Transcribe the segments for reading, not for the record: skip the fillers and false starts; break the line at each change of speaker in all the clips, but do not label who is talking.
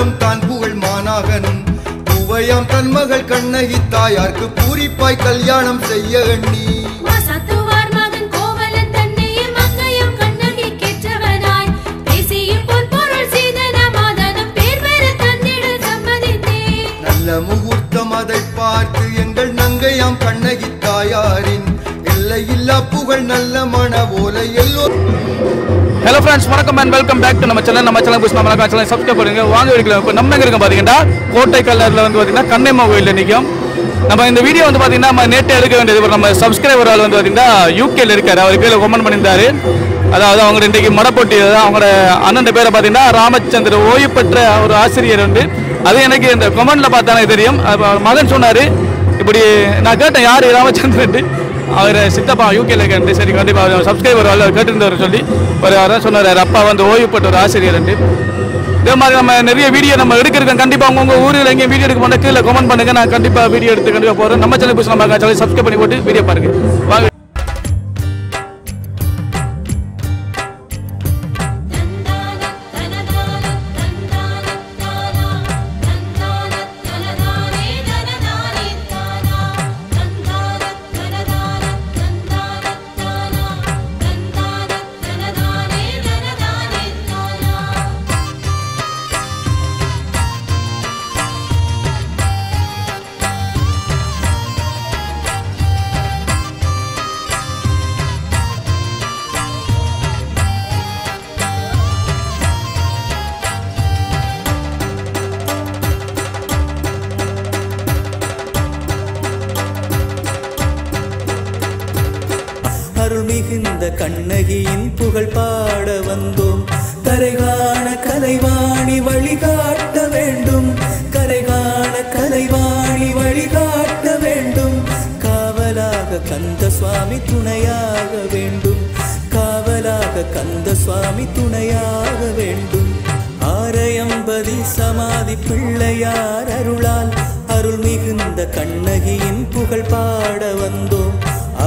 மங்கலம் தான் புகழ் மாநாகனும் பூவையாம் தன் மகள் கண்ணகி தாயார்க்கு பூரிப்பாய் கல்யாணம் செய்ய எண்ணி முகூர்த்தம் அதை பார்த்து எங்கள் நங்கையாம் கண்ணகி தாயாரின் எல்லையில்லா புகழ் நல்ல மன போல எல்லோரும்.
ஹலோ ஃப்ரெண்ட்ஸ், வணக்கம் அண்ட் வெல்கம் பேக் டு நம்ம சேனல் புதுசு நம்ம சேனல் சப்ஸ்கிரைப் பண்ணுங்க. வாங்க வீடியோல இப்போ நம்ம எங்க இருக்கோம் பார்த்தீங்கன்னா கோட்டை கல்லூரில் வந்து பார்த்தீங்கன்னா கண்ணையம்மா கோயிலில் நிற்கும். நம்ம இந்த வீடியோ வந்து பார்த்தீங்கன்னா நம்ம நேற்று எடுக்க வேண்டியது நம்ம சப்ஸ்கிரைபர் ஆள் வந்து பார்த்தீங்கன்னா யூகேல இருக்காரு. அவர் கீழே கமெண்ட் பண்ணியிருந்தாரு. அதாவது அவங்க இன்றைக்கு மடப்போட்டி அவங்களோட அண்ணன் பேரை பார்த்தீங்கன்னா ராமச்சந்திர ஓய்வு பெற்ற ஒரு ஆசிரியர் வந்து அது எனக்கு இந்த கமெண்ட்ல பார்த்தானே தெரியும். மகன் சொன்னார் இப்படி நான் கேட்டேன் யார் ராமச்சந்திரன், அவர் சித்தப்பா யூகேல இருக்காரு. சரி கண்டிப்பாக சப்ஸ்கிரைபர் அவர் கேட்டிருந்தவர் சொல்லி ஒரு அதான் சொன்னார் அப்பா வந்து ஓய்வு பெற்ற ஒரு ஆசிரியர். இதே மாதிரி நம்ம நிறைய வீடியோ நம்ம எடுக்கிறோம். கண்டிப்பாக உங்கள் ஊரில் எங்கேயும் வீடியோ எடுக்க மாட்டேன் கீழே கமெண்ட் பண்ணுங்க. நான் கண்டிப்பாக வீடியோ எடுத்து கண்டிப்பாக போகிறேன். நம்ம சேனல் புதுசு நம்ம சேனல் சப்ஸ்கிரைப் பண்ணி போட்டு வீடியோ பாருங்க. வாங்க.
அருள் மிகுந்த கண்ணகியின் புகழ் பாட வந்தோம். கரைகாண கலைவாணி வழிகாட்ட வேண்டும், கரைகாண கலைவாணி வழிகாட்ட வேண்டும். காவலாக கந்த சுவாமி துணையாக வேண்டும், காவலாக கந்த சுவாமி துணையாக வேண்டும். ஆரையம்பதி சமாதி பிள்ளையார் அருளால் அருள் மிகுந்த கண்ணகியின் புகழ் பாட வந்தோம்.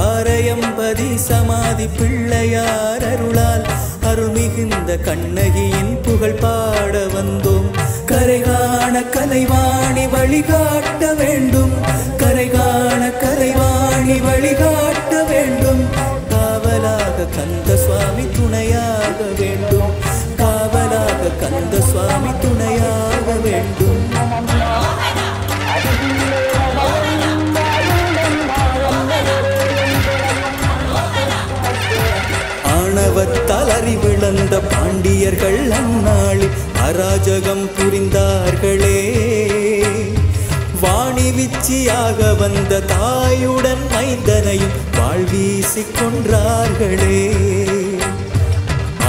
ஆரையம்பதி சமாதி பிள்ளையார் அருளால் அருள் மிகுந்த கண்ணகியின் புகழ் பாட வந்தோம். கரைகாண கலைவாணி வழிகாட்ட வேண்டும், கரைகாண கலைவாணி வழிகாட்ட வேண்டும். காவலாக கந்த சுவாமி துணையாக வேண்டும், காவலாக கந்த சுவாமி துணையாக வேண்டும். ஆணவத்தால் அறிவிழந்த பாண்டியர்கள் அந்நாளில் அராஜகம் புரிந்தார்களே. வாணி விச்சியாக வந்த தாயுடன் மைந்தனையும் வாழ்வீசி கொன்றார்களே.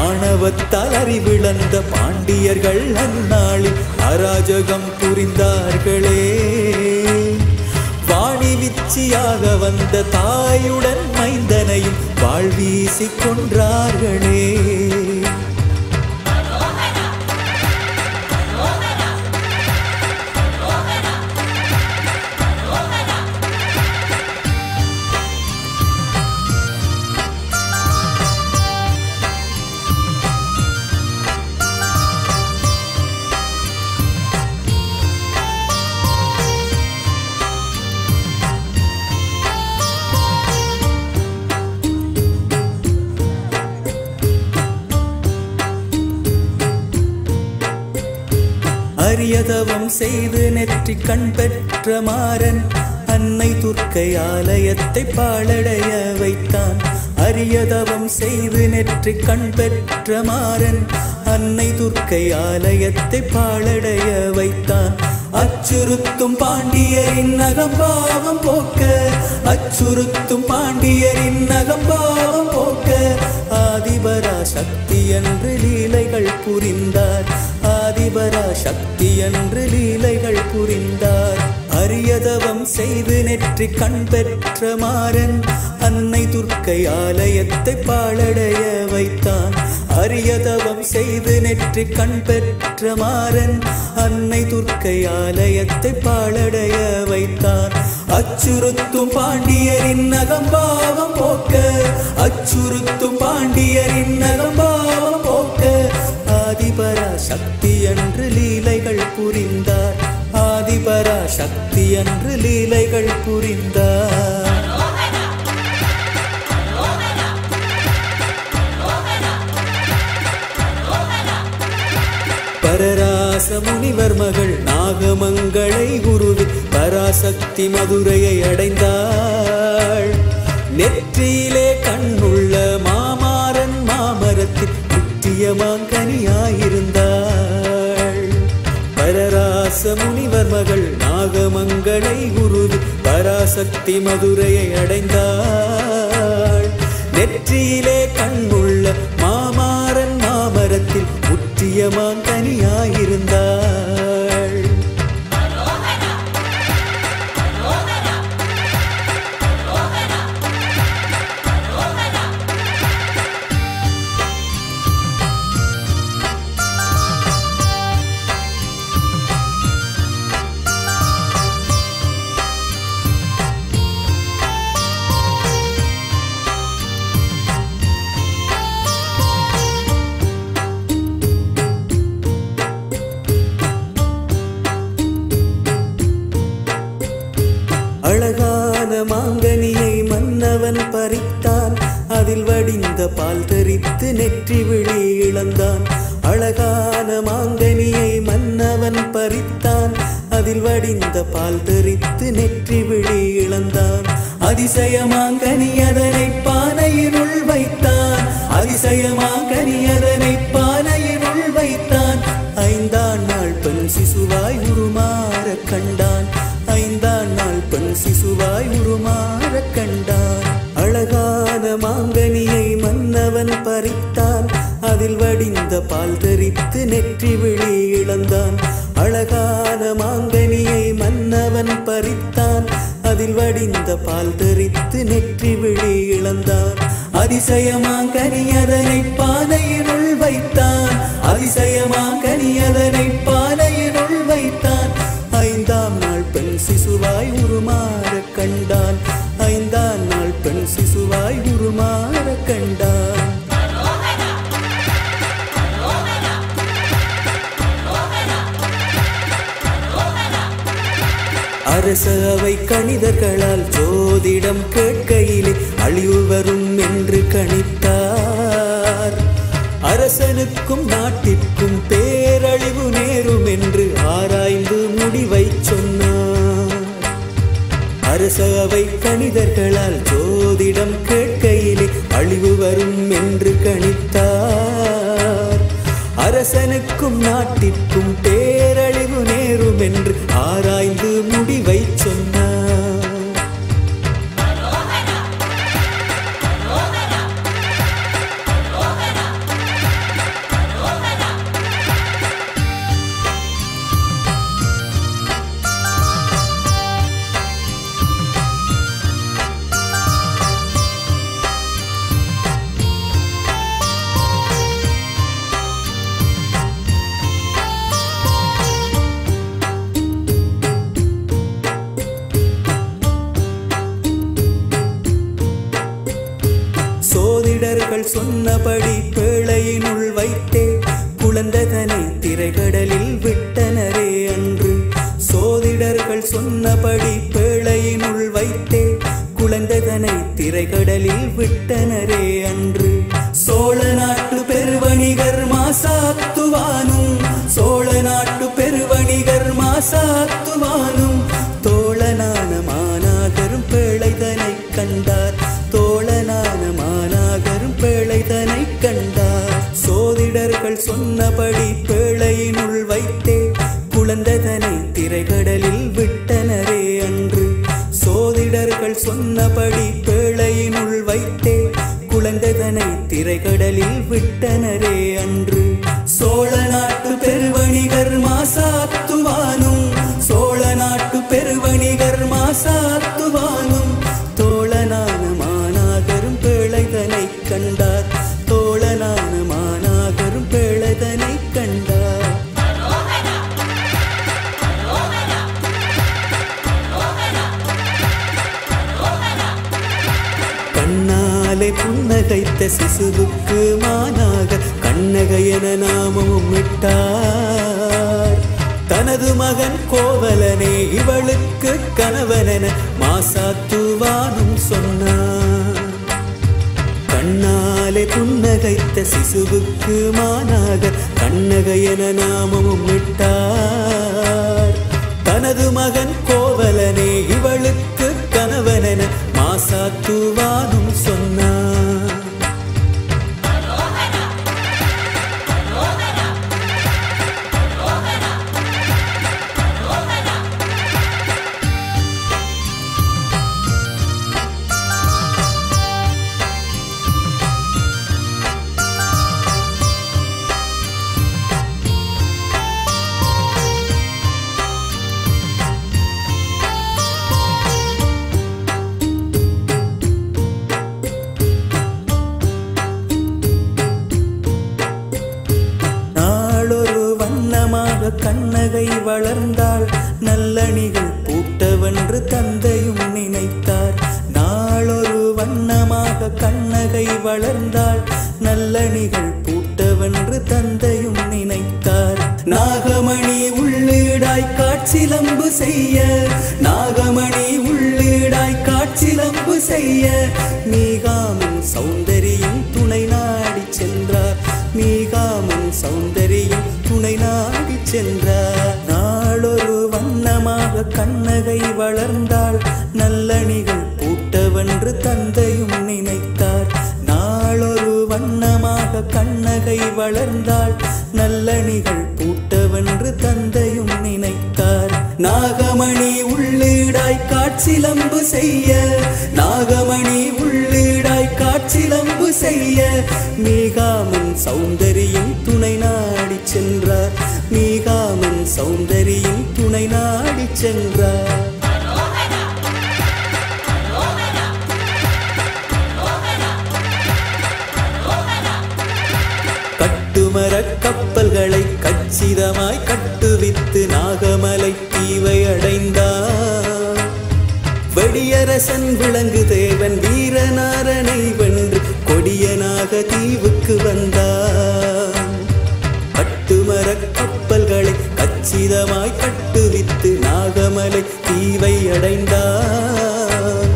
ஆணவத்தால் அறிவிழந்த பாண்டியர்கள் அந்நாளில் அராஜகம் புரிந்தார்களே. வாணி விச்சியாக வந்த தாயுடன் மைந்தனையும் வாழ்வீசி கொன்றார்களே. அரியதவம் செய்து நெற்றி கண் பெற்ற மாறன் அன்னை துர்க்கை ஆலயத்தை பாழடைய வைத்தான். அரியதவம் செய்து நெற்றி கண் பெற்ற மாறன் அன்னை துர்க்கை ஆலயத்தை பாழடைய வைத்தான். அச்சுறுத்தும் பாண்டியரின் அகம்பாவம் போக்க, அச்சுறுத்தும் பாண்டியரின் அகம்பாவம் போக்க ஆதிபரா சக்தி என்று லீலைகள் புரிந்தார், ஆதிபரா சக்தி என்று லீலைகள் புரிந்தார். அரியதவம் செய்து நெற்றி கண் பெற்ற மாறன் அன்னை துர்க்கை ஆலயத்தை பாழடைய வைத்தான். அரியதவம் செய்து நெற்றி கண் பெற்ற மாறன் அன்னை துர்க்கை ஆலயத்தை பாழடைய வைத்தான். அச்சுறுத்தும் பாண்டியரின் அகம்பாவம் போக்க, அச்சுறுத்தும் பாண்டியரின் அகம்பாவம் போக்க ஆதிபரா சக்தி என்று லீலைகள் புரிந்தார். ஆதிபரா சக்தி என்று லீலைகள் புரிந்தார். பரராச முனிவர் மகள் நாகமங்களை குருவி பராசக்தி மதுரையை அடைந்தாள். நெற்றியிலே கண்ணுள்ள மாமாறன் மாமரத்தில் முற்றிய மாங்கனியாயிருந்தாள். பரராச முனிவர் மகள் நாகமங்களை குருவி பராசக்தி மதுரையை அடைந்தாள். நெற்றியிலே கண்ணுள்ள மாமாறன் மாமரத்தில் முற்றிய மாங்கனியாயிருந்தாள். அழகான மாங்கனியை மன்னவன் பறித்தான். அதில் வடிந்த பால் தெரித்து நெற்றி விழி இழந்தான். அழகான மாங்கனியை மன்னவன் பறித்தான். அதில் வடிந்த பால் தெரித்து நெற்றி விழி இழந்தான். அதிசய மாங்கனி அதனை பானையினுள் வைத்தான். அதிசய மாங்கனி அதனை பானையினுள் வைத்தான். ஐந்தாம் நாள் பெண் சிசுவாய் உருமாற கண்டான். ஐந்தாம் நாள் பெண் சிசுவாய் உருமாற கண்டான். அழகான மாங்கனியை மன்னவன் பறித்தான். அதில் வடிந்த பால் தெரித்து நெற்றி விழி இழந்தான். அழகான மாங்கனியை மன்னவன் பறித்தான். அதில் வடிந்த பால் தெரித்து நெற்றி விழி இழந்தான். அதிசய மாங்கனி அதனை பானையினுள் வைத்தான். அதிசய மாங்கனி அதனை பானையினுள் வைத்தான். ஐந்தாம் நாள் பெண் சிசுவாய் உருமாற கண்டான். ஐந்தாம் நாள் பெண் சிசுவாய் உருமாற கண்டான். அரச அவை கணிதர்களால் ஜோதிடம் கேட்கையிலே அழிவு வரும் என்று கணித்தார். அரசனுக்கும் நாட்டிற்கும் பேரழிவு நேரும் என்று ஆராய்ந்து முடிவை சொன்னார். அரச அவை கணிதர்களால் ஜோதிடம் கேட்கையிலே அழிவு வரும் என்று கணித்தார். அரசனுக்கும் நாட்டிற்கும் பேரழிவு நேரும் என்று ஆராய்ந்து முடிவை சொன்னார். சோதிடர்கள் சொன்னபடி பேழையினுள் வைத்தே குழந்ததனை திரைகடலில் விட்டனரே அன்று. சோதிடர்கள் சொன்னபடி பேழையினுள் வைத்தே குழந்ததனை திரைகடலில் விட்டனரே அன்று. சோழ நாட்டு பெருவணிகர் மாசாத்துவானும். சோழ நாட்டு பெருவணிகர் மாசாத்துவானும். தோழனான மானாகரும் பேழைதனை கண்டார். தோழனான மானாகரும் பேழைதனை கண்டார். சோதிடர்கள் சொன்னபடி பேழையினுள் வைத்தே குழந்ததனை திரைகடலில் விட்டனரே அன்று. சோதிடர்கள் சொன்னபடி பேழையினுள் வைத்தே குழந்ததனை திரைகடலில் விட்டனரே அன்று. சோழ நாட்டு பெருவணிகர் மாசாத்துவானும். சோழ நாட்டு பெருவணிகர் மாசாத்துவானும். தோழனான மானாகரும் பேழைதனை கண்டார். தோழனான மானாகரும் பேழைதனை கண்டார். கண்ணாலே புன்னகைத்த சிசுவுக்கு மானாக கண்ணகை என நாமமும் இட்டார். தனது மகன் கோவலனே இவளுக்கு கணவனென மாசாத்துவானும் சொன்னார். கண்ணாலே புன்னகைத்த சிசுவுக்கு மானாக கண்ணகை என நாமமும் இட்டார். தனது மகன் கோவலனே இவளுக்கு கணவனென மாசாத்துவானும் சொன்னார். கண்ணகை வளர்ந்தாள் நல்லணிகள் பூட்டவென்று தந்தையும் நினைத்தார். நாளொரு வண்ணமாக கண்ணகை வளர்ந்தாள் நல்லணிகள் பூட்டவென்று தந்தையும் நினைத்தார். நாகமணி உள்ளீடாய் காட்சிலம்பு செய்ய நாகமணி உள்ளீடாய் காட்சிலம்பு செய்ய மீகாமன் சௌந்தரியும் துணை நாடி சென்றார். மீகாமன் சௌந்தரியும் துணை நாடி சென்றார். நாளொரு வண்ணமாக கண்ணகை வளர்ந்தாள் நல்லணிகள் பூட்டவென்று தந்தையும் நினைத்தார். நாளொரு வண்ணமாக கண்ணகை வளர்ந்தாள் நல்லணிகள் பூட்டவென்று தந்தையும் நினைத்தார். நாகமணி உள்ளீடாய் காட்சிலம்பு செய்ய நாகமணி உள்ளீடாய் காட்சிலம்பு செய்ய மீகாமன் சௌந்தரியும் துணை நாடி சென்றார். மீகாமன் சௌந்தரியும் துணை நாடி சென்றார். கட்டுமர கப்பல்களை கச்சிதமாய் கட்டுவித்து நாகமலை தீவை அடைந்தார். வெடியரசன் விளங்கு தேவன் வீரநாரனை வென்று கொடியனாக தீவுக்கு வந்தார். கட்டுமர கப்பல்களை கச்சிதமாய் கட்டுவித்து நாகமலை தீவை அடைந்தார்.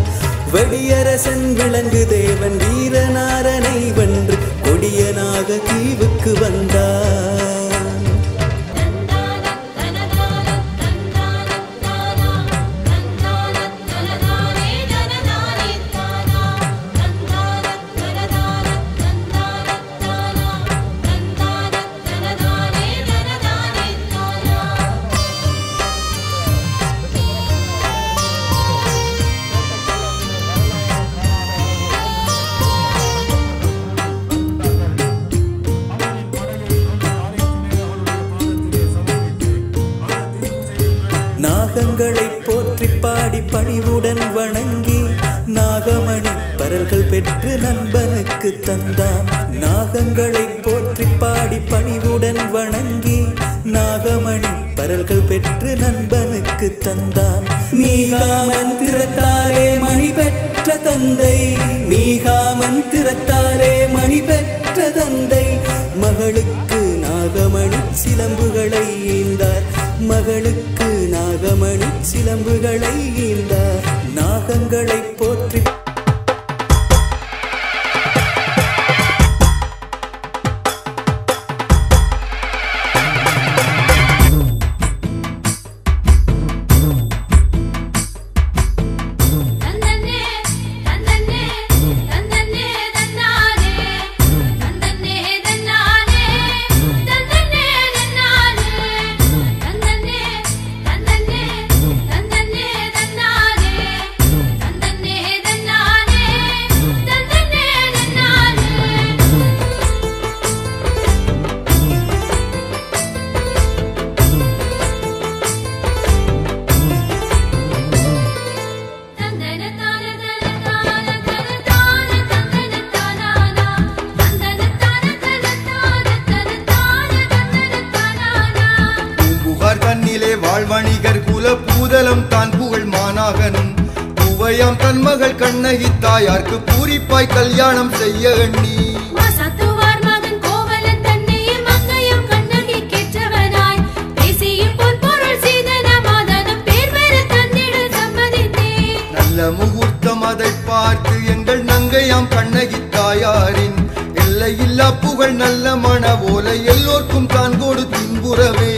வெடியரசன் விளங்கு தேவன் வீரநாரனை வென்று கொடியனாக தீவுக்கு வந்தார். நாகங்களை போற்றி பாடி பணிவுடன் வணங்கி நாகமணி பரல்கள் பெற்று நண்பனுக்கு தந்தான். நாகங்களை போற்றி பாடி பணிவுடன் வணங்கி நாகமணி பரல்கள் பெற்று நண்பனுக்கு தந்தான். மீகாமன் திறத்தாலே மணி பெற்ற தந்தை மீகாமன் திறத்தாலே மணி பெற்ற தந்தை மகளுக்கு நாகமணி சிலம்புகளை ஈந்தார். மகளுக்கு நாகமணி சிலம்புகளை ஈந்தார். நாகங்களை போற்றி
வாழ்வணிகர் குல பூதலம் தான் புகழ் மாநாகனும் பூவையாம் தன் மகள் கண்ணகி தாயார்க்கு பூரிப்பாய் கல்யாணம் செய்ய எண்ணி
மாசாத்துவார் மகன் கோவலன் தன்
எல்லையில்லா புகழ் நல்ல மன ஓலை எல்லோர்க்கும் தான் கொடு தின்புறவே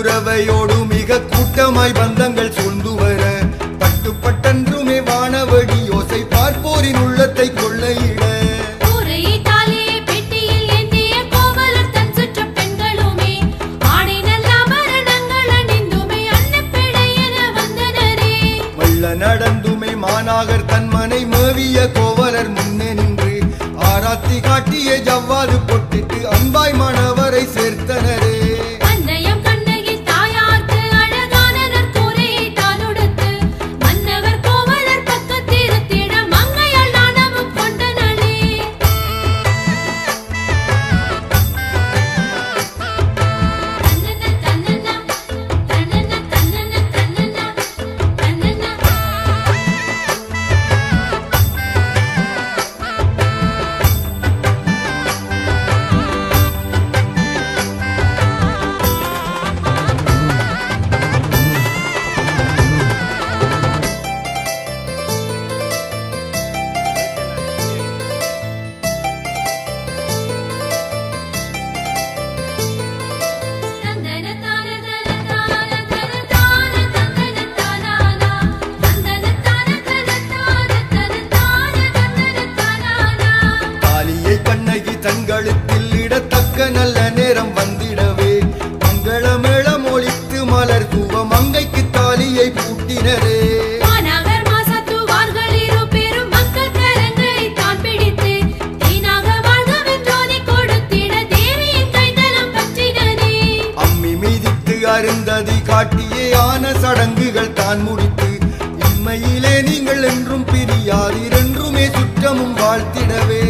குரவையோடு மிக கூட்டமாய் பந்தங்கள் சூழ்ந்து வர பட்டுப்பட்டன்றுமே வானவடி யோசை பார்ப்போரின் உள்ளத்தை கொள்ளையிட வள்ள நடந்துமே மாநாகர் தன்மனை மேவிய கோவலர் முன்னே நின்று ஆராத்தி காட்டிய ஜவ்வாது பொட்டிட்டு அன்பாய் மாணவரை சேர்த்தனரே தங்களுத்தில் இடத்தக்க நல்ல நேரம் வந்திடவே மங்களமேளம் ஒலித்து மலர் தூவ மங்கைக்கு தாலியை பூட்டினரே அம்மி மீதித்து அருந்ததி காட்டியே ஆன சடங்குகள் தான் முடித்து இம்மையிலே நீங்கள் என்றும் பிரியாதீர் என்றுமே சுற்றமும் வாழ்த்திடவே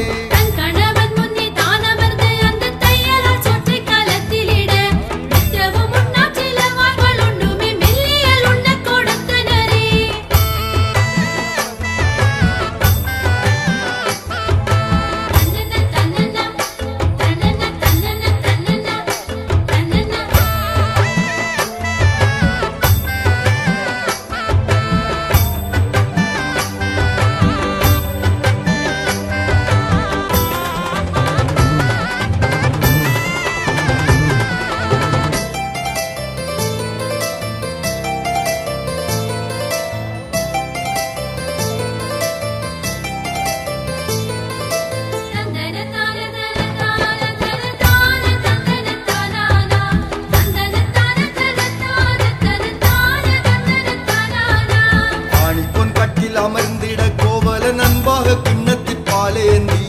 அமர்ந்திட கோவல நண்பாக கிண்ணத்தில் பாலேந்தி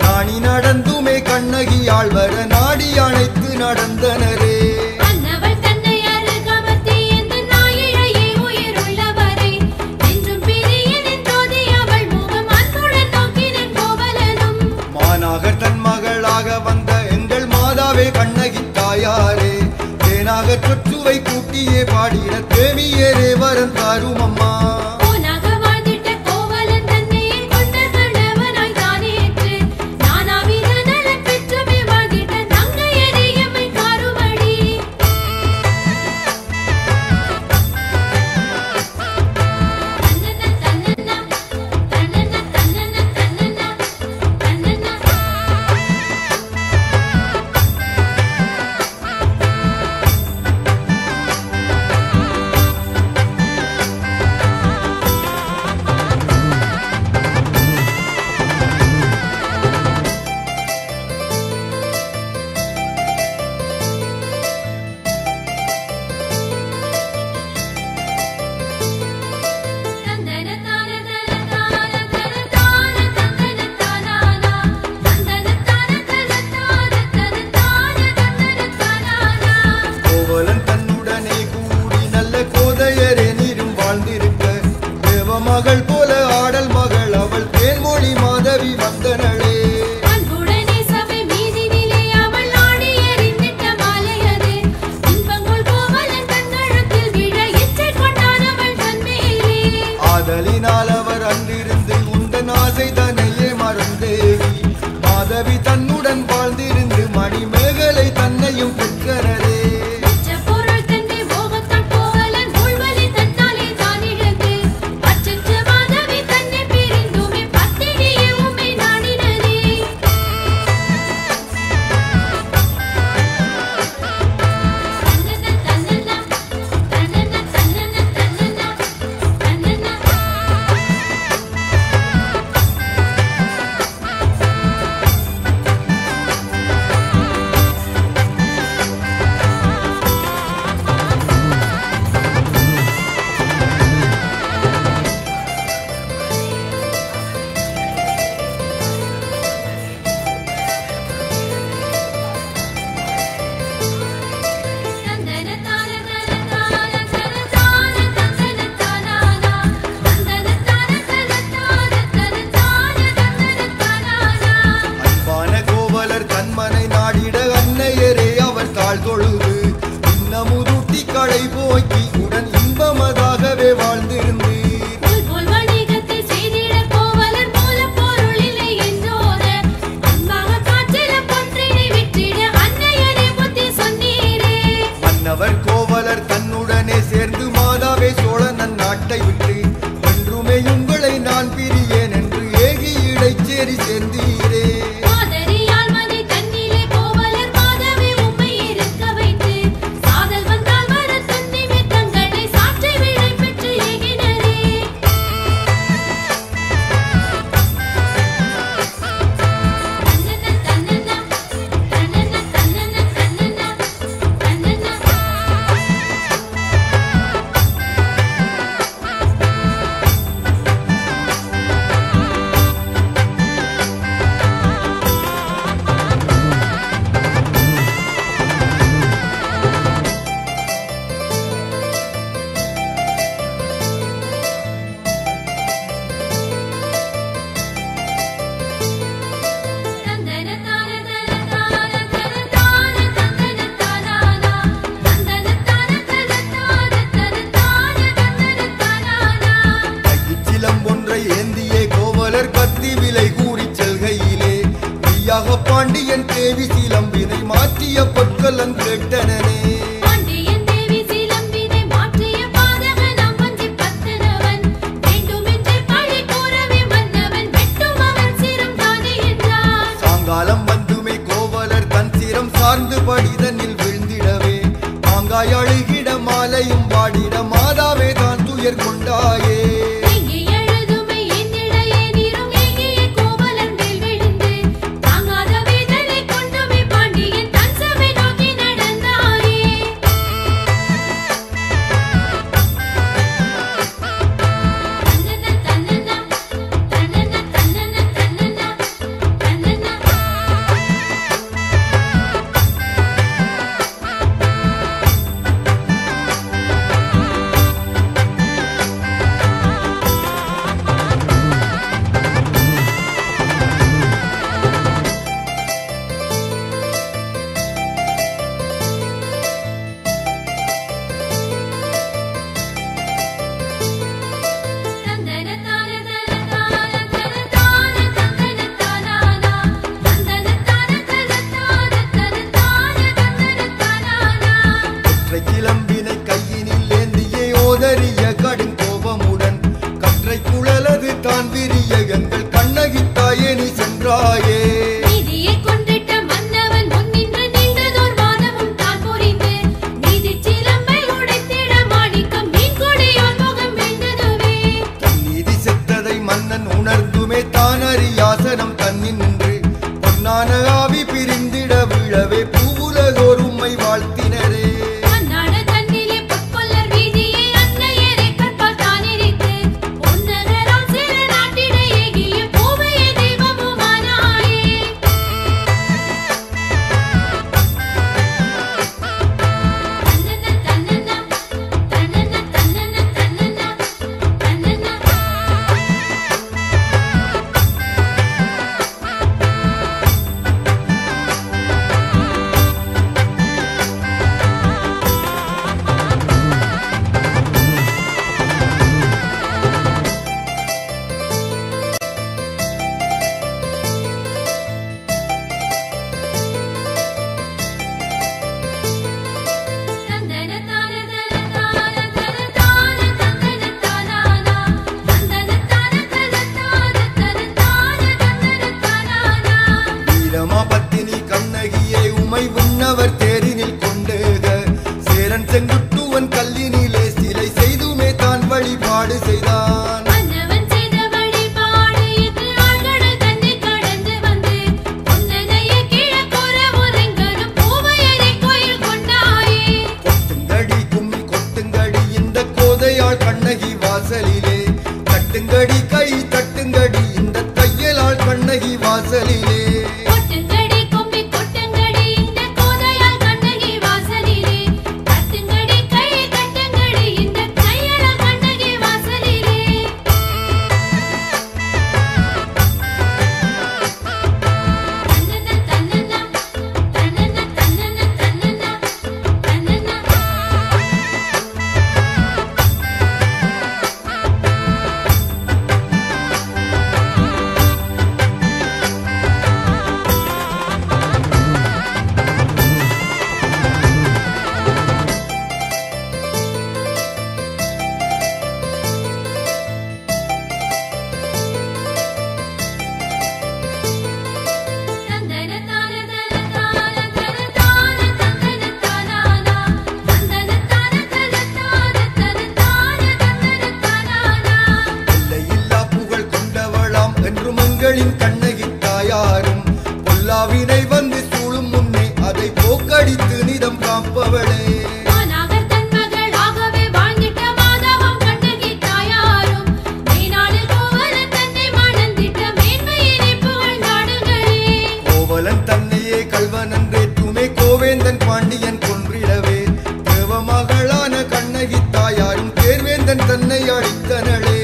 நாணி நடந்துமே கண்ணகி ஆழ்வர நாடி அணைத்து நடந்தனரே மாநாகர் தன் மகளாக வந்த எங்கள் மாதாவே கண்ணகி தாயாரே தேனாக சொற்றுவை கூட்டியே பாடிட தேவியரே வரம் தாரும் அம்மா அன்பினால் அவர் அன்றிருந்து உந்தன் ஆசை தன்னையே மறந்தேவி மாதவி தன்னுடன் வாழ்ந்திருந்து மணிமேகலை தன்னையும் பெற்றனரே போக்கி உடன் இன்பமதாகவே வாழ்ந்திருந்தீர் மன்னவர் கோவலர் தன்னுடனே சேர்ந்து மாதாவே சோழன் நாட்டை விட்டு என்றுமே உங்களை நான் பிரியேன் என்று ஏகி இடைச்சேரி சேர்ந்தீரே பாண்டியன் தேவி சிலம்பினை மாற்றிய பொற்கலன் கேட்டனே
பாண்டியன் தேவி சிலம்பினை மாற்றிய பாதகன் அம்பஞ்சி பத்தனவன் வேண்டுமென்றே பழி கூறவே மன்னவன் வெட்டும் அவன் சிரம் தானே என்றான்
சாங்காலம் வந்துமே கோவலர் தன் சிரம் சார்ந்து படிதனில் விழுந்திடவே மாங்காய் அழுகிட மாலையும் வாடிட மாதாவே தான் துயர் கொண்டாயே மகளான கண்ணகி தாயாரும் தேர்வேந்தன் தன்னை அழித்தனளே.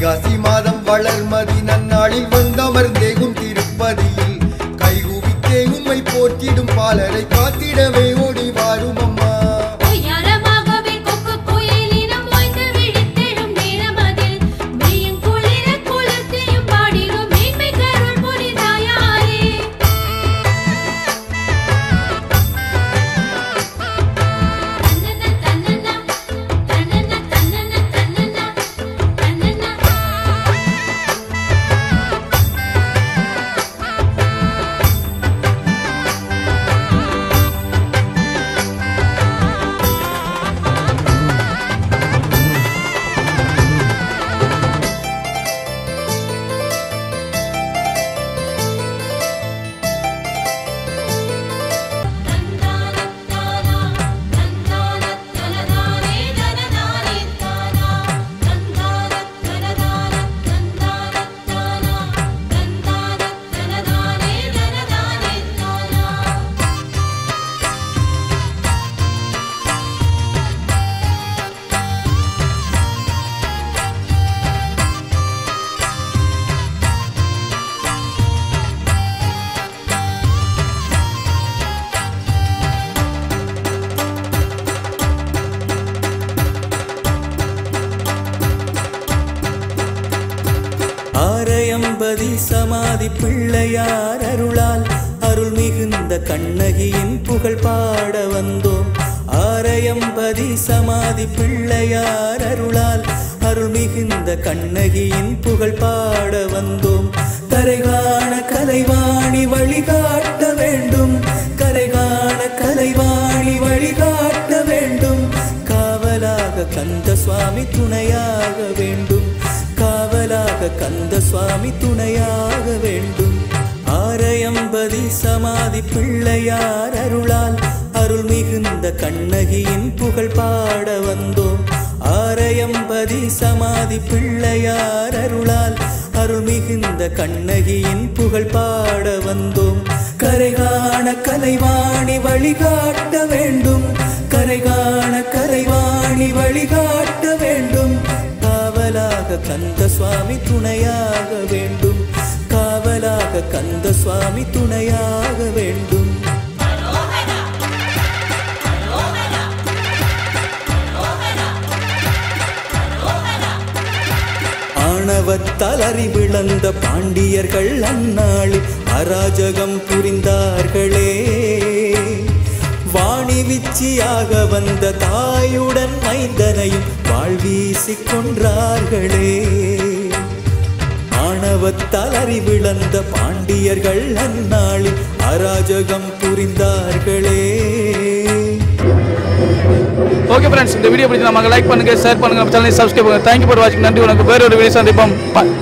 வைகாசி மாதம் வளர்மதி நன்னாளில் வந்தமர்ந்தே உன் திருப்பதியில் கைகூவித்தே உம்மை போற்றிடும் பாலரை காத்திடவே ஓடி வாரும் அம்மா.
ஆரையம்பதி சமாதி பிள்ளையார் அருளால் அருள் மிகுந்த கண்ணகியின் புகழ் பாட வந்தோம். ஆரையம்பதி சமாதி பிள்ளையார் அருளால் அருள் மிகுந்த கண்ணகியின் புகழ் பாட வந்தோம். கரைகாண கலைவாணி வழிகாட்ட வேண்டும், கரைகாண கலைவாணி வழிகாட்ட வேண்டும். காவலாக கந்த சுவாமி துணையாக வேண்டும், காவலாக கந்த சுவாமி துணையாக வேண்டும். ஆரையம்பதி சமாதி பிள்ளையார் அருளால் அருள் மிகுந்த கண்ணகியின் புகழ் பாட வந்தோம். ஆரையம்பதி சமாதி பிள்ளையார் அருளால் அருள் மிகுந்த கண்ணகியின் புகழ் பாட வந்தோம். கரைகாண கலைவாணி வழிகாட்ட வேண்டும், கரைகாண கலைவாணி வழிகாட்ட வேண்டும். காவலாக கந்த சுவாமி துணையாக வேண்டும், காவலாக கந்த சுவாமி துணையாக வேண்டும். ஆணவத்தால் அறிவிழந்த பாண்டியர்கள் அந்நாளில் அராஜகம் புரிந்தார்களே. வாணி விச்சியாக வந்த தாயுடன் மைந்தனையும் வாழ்வீசிக் கொன்றார்களே. ஆணவத்தால் அறிவிழந்த பாண்டியர்கள் அந்நாளில் அராஜகம் புரிந்தார்களே.
ஓகே ஃப்ரெண்ட்ஸ், இந்த வீடியோ பிடிச்சி நமக்கு லைக் பண்ணுங்க, ஷேர் பண்ணுங்க, நம்ம சேனலை சப்ஸ்கிரைப் பண்ணுங்க. தேங்க்யூ ஃபார் வாட்சிங். நன்றி, உனக்கு வேற ஒரு வீடியோ சந்திப்போம். பாய்.